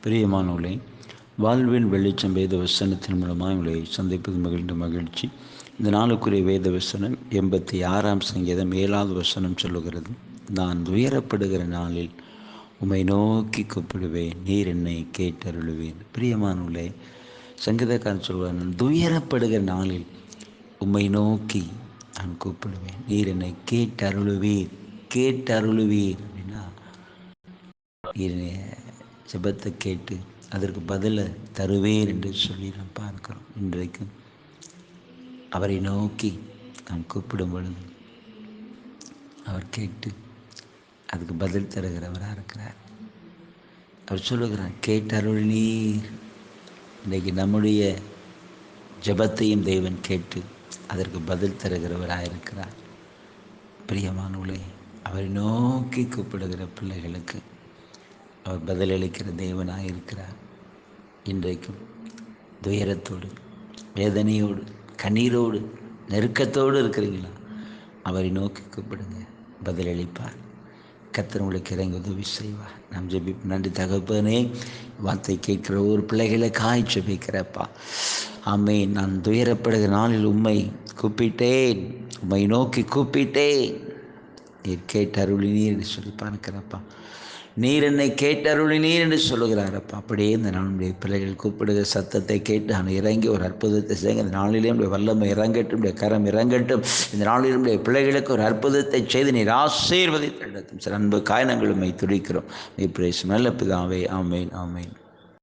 பிரியமானவர்களே, வாழ்வின் வெளிச்சம் வேத வசனத்தின் மூலமாக உங்களை சந்திப்பது மகிழ்ச்சி. இந்த நாளுக்குரிய வேத வசனம் 86ஆம் சங்கீதம் 7வது வசனம் சொல்லுகிறது, நான் துயரப்படுகிற நாளில் உம்மை நோக்கி கூப்பிடுவேன், நீர் என்னை கேட்டருளுவேன். பிரியமானவர்களே, சங்கீதக்காரன் சொல்வார், நான் துயரப்படுகிற நாளில் உம்மை நோக்கி நான் கூப்பிடுவேன், நீர் என்னை கேட்டருளுவீர். அப்படின்னா ஜெபத்தை கேட்டு அதற்கு பதிலை தருவேன் என்று சொல்லி நாம் பார்க்கிறோம். இன்றைக்கும் அவரை நோக்கி நாம் கூப்பிடும் பொழுது அவர் கேட்டு அதுக்கு பதில் தருகிறவராக இருக்கிறார். அவர் சொல்லுகிறார், கேட்டருள் நீர். இன்றைக்கு நம்முடைய ஜெபத்தையும் தேவன் கேட்டு அதற்கு பதில் தருகிறவராக இருக்கிறார். பிரியமானவர்களே, அவரை நோக்கி கூப்பிடுகிற பிள்ளைகளுக்கு அவர் பதிலளிக்கிற தேவனாக இருக்கிறார். இன்றைக்கும் துயரத்தோடு, வேதனையோடு, கண்ணீரோடு, நெருக்கத்தோடு இருக்கிறீங்களா? அவரை நோக்கி கூப்பிடுங்க, பதிலளிப்பார். கர்த்தர் உங்களுக்கு இறங்கி உதவி செய்வார். நாம் ஜெபிப்போம். நன்றி தகப்பனே, வார்த்தை கேட்கிற ஒரு பிள்ளைகளை ஜெபிக்கிறப்பா. ஆமென். நான் துயரப்படுகிற நாளில் உம்மை கூப்பிட்டேன், உம்மை நோக்கி கூப்பிட்டேன், நீர் கேட்டருளினீர் என்று சொல்லி பார்க்கிறப்பா. நீர் என்னை கேட்டருளினீர் என்று சொல்லுகிறாரப்பா. அப்படியே இந்த நாளுடைய பிள்ளைகள் கூப்பிடுகிற சத்தத்தை கேட்டு நான் இறங்கி ஒரு அற்புதத்தை செய்ய. இந்த நாளிலே உடைய வல்லமை இறங்கட்டும், உடைய கரம் இறங்கட்டும். இந்த நாளில் உடைய பிள்ளைகளுக்கு ஒரு அற்புதத்தை செய்து நீர் ஆசீர்வதித்து நடத்தும். சில அன்பு காயனங்களுமை துடிக்கிறோம். நீ பிரேசும் நல்ல பிதாவே. ஆமேன், ஆமேன்.